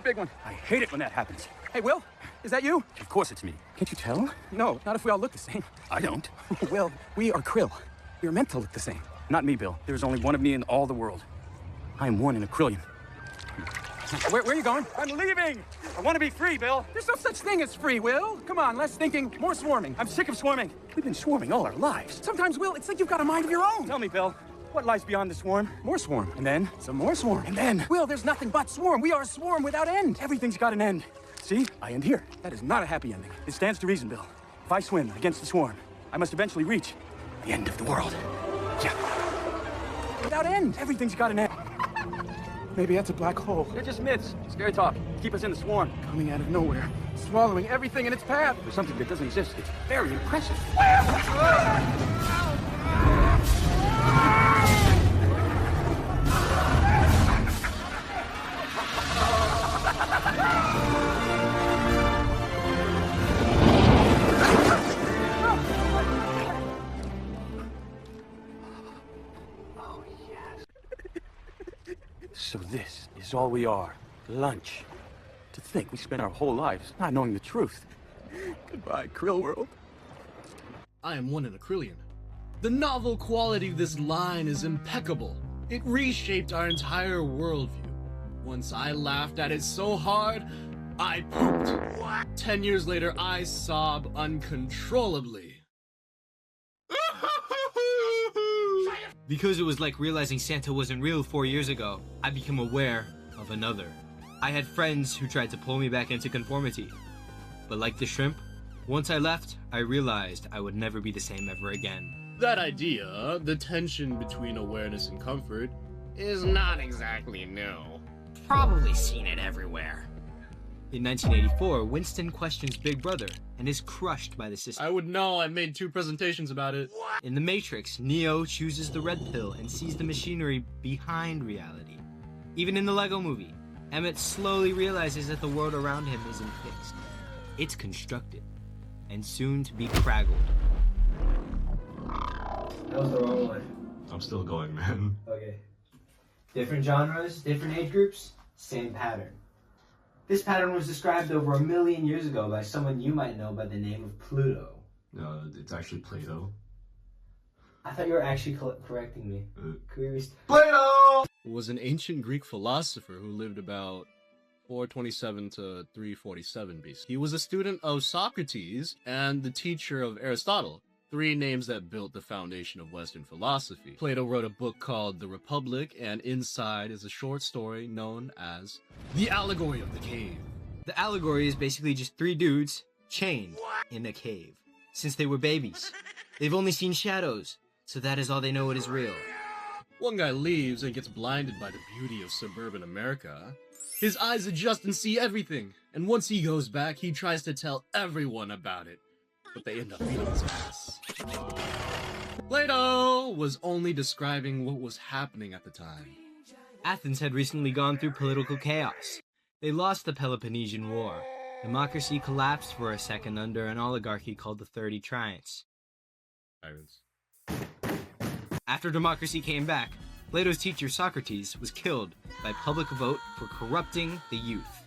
big one. I hate it when that happens. Hey, Will, is that you? Of course it's me. Can't you tell? No, not if we all look the same. I don't. Will, we are krill. We are meant to look the same. Not me, Bill. There's only one of me in all the world. I am one in a trillion. Where are you going? I'm leaving! I want to be free, Bill. There's no such thing as free, Will. Come on, less thinking, more swarming. I'm sick of swarming. We've been swarming all our lives. Sometimes, Will, it's like you've got a mind of your own. Tell me, Bill, what lies beyond the swarm? More swarm. And then? Some more swarm. And then? Will, there's nothing but swarm. We are a swarm without end. Everything's got an end. See? I end here. That is not a happy ending. It stands to reason, Bill. If I swim against the swarm, I must eventually reach the end of the world. Yeah. Without end. Everything's got an end. Maybe that's a black hole. They're just myths. Scary talk. Keep us in the swarm. Coming out of nowhere. Swallowing everything in its path. There's something that doesn't exist. It's very impressive. Oh, yes. So this is all we are. Lunch. To think we spent our whole lives not knowing the truth. Goodbye, krill world. I am one in a trillion. The novel quality of this line is impeccable. It reshaped our entire worldview. Once I laughed at it so hard, I pooped. 10 years later, I sob uncontrollably. Because it was like realizing Santa wasn't real 4 years ago, I became aware of another. I had friends who tried to pull me back into conformity. But like the shrimp, once I left, I realized I would never be the same ever again. That idea, the tension between awareness and comfort, is not exactly new. Probably seen it everywhere. In 1984, Winston questions Big Brother and is crushed by the system. I would know, I made 2 presentations about it. In The Matrix, Neo chooses the red pill and sees the machinery behind reality. Even in the Lego movie, Emmett slowly realizes that the world around him isn't fixed. It's constructed, and soon to be craggled. That was the wrong one. I'm still going, man. Okay. Different genres, different age groups, same pattern. This pattern was described over 1 million years ago by someone you might know by the name of Pluto. It's actually Plato. I thought you were actually correcting me. Could we Plato! Was an ancient Greek philosopher who lived about 427 to 347 BC. He was a student of Socrates and the teacher of Aristotle, 3 names that built the foundation of Western philosophy. Plato wrote a book called The Republic, and inside is a short story known as The Allegory of the Cave. The allegory is basically just 3 dudes chained in a cave. Since they were babies, they've only seen shadows, so that is all they know it is real. One guy leaves and gets blinded by the beauty of suburban America. His eyes adjust and see everything, and once he goes back, he tries to tell everyone about it, but they end up beating his ass. Plato was only describing what was happening at the time. Athens had recently gone through political chaos. They lost the Peloponnesian War. Democracy collapsed for a second under an oligarchy called the 30 Trines. Tyrants. After democracy came back, Plato's teacher Socrates was killed by public vote for corrupting the youth.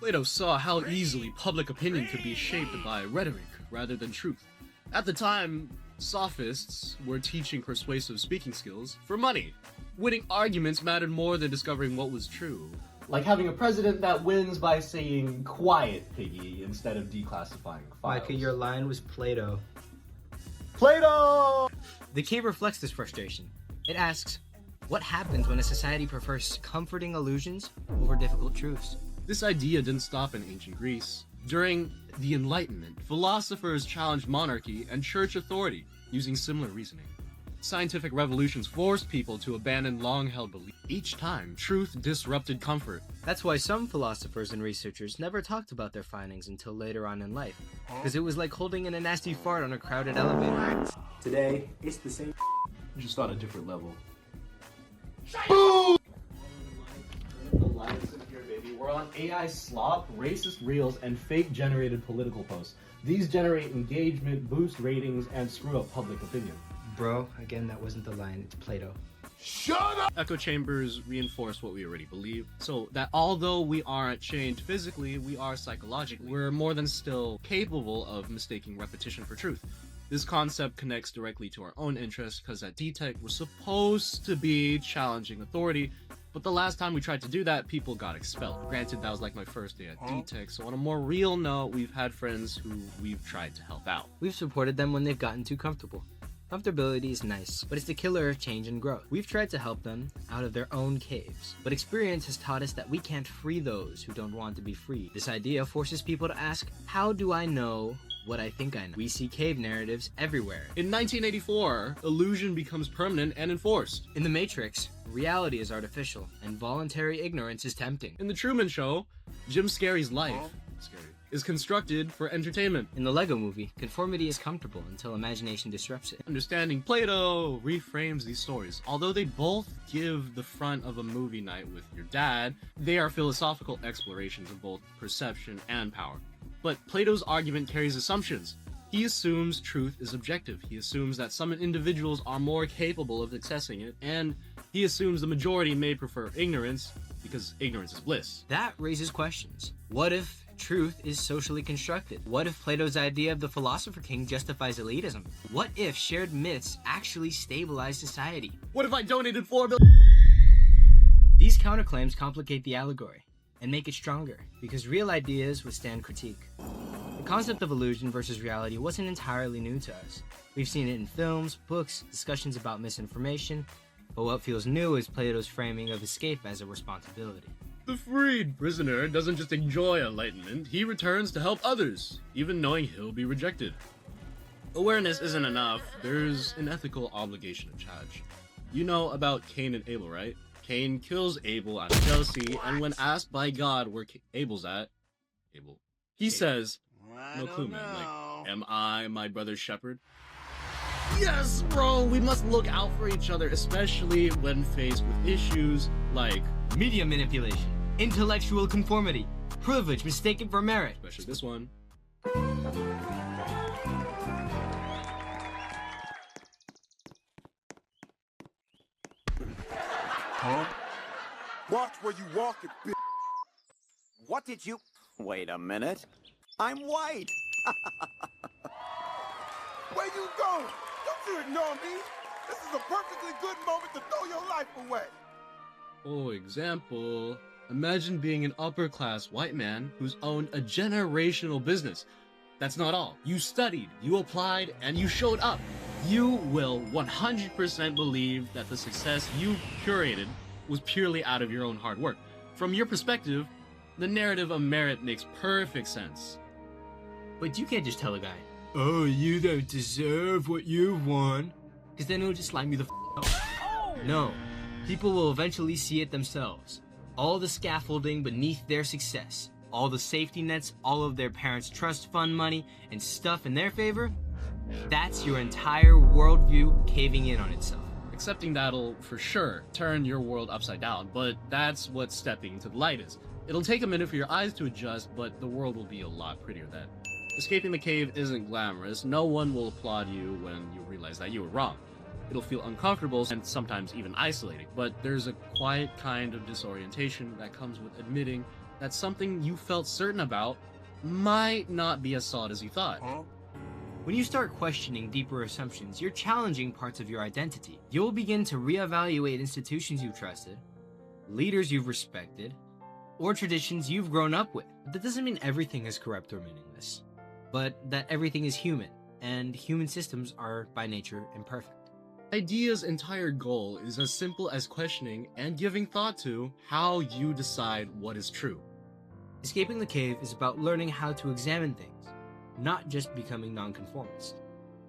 Plato saw how easily public opinion could be shaped by rhetoric rather than truth. At the time, sophists were teaching persuasive speaking skills for money. Winning arguments mattered more than discovering what was true. Like having a president that wins by saying "quiet, piggy" instead of declassifying files. Micah, your line was Plato. Plato! The cave reflects this frustration. It asks, what happens when a society prefers comforting illusions over difficult truths? This idea didn't stop in ancient Greece. During the Enlightenment, philosophers challenged monarchy and church authority using similar reasoning. Scientific revolutions forced people to abandon long-held beliefs. Each time, truth disrupted comfort. That's why some philosophers and researchers never talked about their findings until later on in life, because it was like holding in a nasty fart on a crowded elevator. Today, it's the same. Just on a different level. The lives in here, baby. We're on AI slop, racist reels, and fake-generated political posts. These generate engagement, boost ratings, and screw up public opinion. Bro, again, that wasn't the line, it's Plato. Echo chambers reinforce what we already believe, so that although we aren't chained physically, we are psychologically. We're more than still capable of mistaking repetition for truth. This concept connects directly to our own interests, because at D-Tech we're supposed to be challenging authority, but the last time we tried to do that, people got expelled. Granted, that was like my first day at D-Tech, so on a more real note, we've had friends who we've tried to help out. We've supported them when they've gotten too comfortable. Comfortability is nice, but it's the killer of change and growth. We've tried to help them out of their own caves, but experience has taught us that we can't free those who don't want to be freed. This idea forces people to ask, how do I know what I think I know? We see cave narratives everywhere. In 1984, illusion becomes permanent and enforced. In The Matrix, reality is artificial, and voluntary ignorance is tempting. In The Truman Show, Jim Carrey's life is constructed for entertainment. In the Lego movie, conformity is comfortable until imagination disrupts it. Understanding Plato reframes these stories. Although they both give the front of a movie night with your dad, they are philosophical explorations of both perception and power. But Plato's argument carries assumptions. He assumes truth is objective. He assumes that some individuals are more capable of accessing it, and he assumes the majority may prefer ignorance because ignorance is bliss. That raises questions. What if truth is socially constructed? What if Plato's idea of the philosopher king justifies elitism? What if shared myths actually stabilize society? What if I donated $4 billion? These counterclaims complicate the allegory and make it stronger, because real ideas withstand critique. The concept of illusion versus reality wasn't entirely new to us. We've seen it in films, books, discussions about misinformation, but what feels new is Plato's framing of escape as a responsibility. The freed prisoner doesn't just enjoy enlightenment, he returns to help others, even knowing he'll be rejected. Awareness isn't enough, there's an ethical obligation of charge. You know about Cain and Abel, right? Cain kills Abel out of jealousy, and when asked by God where Abel's at, he says, no clue, man, like, am I my brother's shepherd? Yes, bro, we must look out for each other, especially when faced with issues like media manipulation, intellectual conformity, privilege mistaken for merit. Especially this one. Huh? Watch where you walk it, bitch. What did you... Wait a minute. I'm white. Where you going? Don't you ignore me. This is a perfectly good moment to throw your life away. For example, imagine being an upper-class white man who's owned a generational business. That's not all. You studied, you applied, and you showed up. You will 100% believe that the success you curated was purely out of your own hard work. From your perspective, the narrative of merit makes perfect sense. But you can't just tell a guy, oh, you don't deserve what you've won, because then it'll just line you the up. No, people will eventually see it themselves. All the scaffolding beneath their success, all the safety nets, all of their parents' trust fund money, and stuff in their favor, that's your entire worldview caving in on itself. Accepting that'll, for sure, turn your world upside down, but that's what stepping into the light is. It'll take a minute for your eyes to adjust, but the world will be a lot prettier then. Escaping the cave isn't glamorous. No one will applaud you when you realize that you were wrong. It'll feel uncomfortable and sometimes even isolating, but there's a quiet kind of disorientation that comes with admitting that something you felt certain about might not be as solid as you thought. When you start questioning deeper assumptions, you're challenging parts of your identity. You'll begin to reevaluate institutions you've trusted, leaders you've respected, or traditions you've grown up with. That doesn't mean everything is corrupt or meaningless, but that everything is human, and human systems are by nature imperfect. Idea's entire goal is as simple as questioning and giving thought to how you decide what is true. Escaping the cave is about learning how to examine things, not just becoming nonconformist.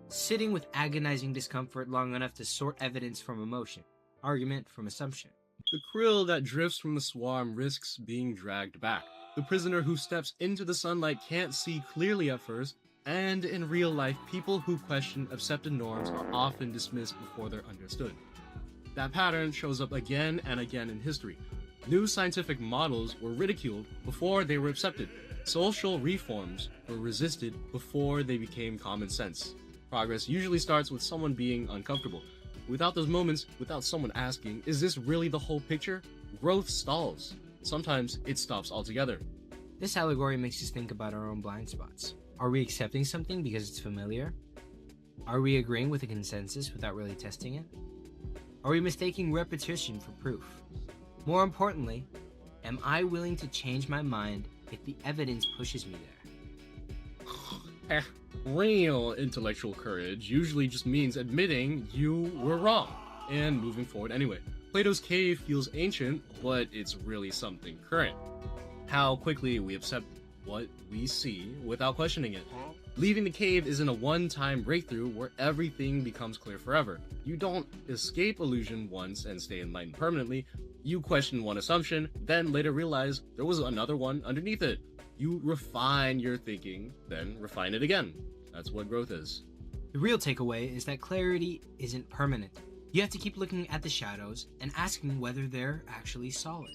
Sitting with agonizing discomfort long enough to sort evidence from emotion, argument from assumption. The krill that drifts from the swarm risks being dragged back. The prisoner who steps into the sunlight can't see clearly at first, and in real life, people who question accepted norms are often dismissed before they're understood. That pattern shows up again and again in history. New scientific models were ridiculed before they were accepted. Social reforms were resisted before they became common sense. Progress usually starts with someone being uncomfortable. Without those moments, without someone asking, is this really the whole picture? Growth stalls. Sometimes it stops altogether. This allegory makes us think about our own blind spots. Are we accepting something because it's familiar? Are we agreeing with a consensus without really testing it? Are we mistaking repetition for proof? More importantly, am I willing to change my mind if the evidence pushes me there? Real intellectual courage usually just means admitting you were wrong and moving forward anyway. Plato's cave feels ancient, but it's really something current. How quickly we accept what we see without questioning it. Leaving the cave isn't a one-time breakthrough where everything becomes clear forever. You don't escape illusion once and stay enlightened permanently. You question one assumption, then later realize there was another one underneath it. You refine your thinking, then refine it again. That's what growth is. The real takeaway is that clarity isn't permanent. You have to keep looking at the shadows and asking whether they're actually solid.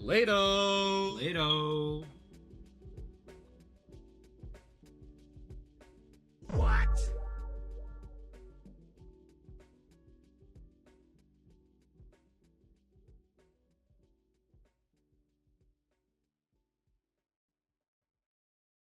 Lato! Lato!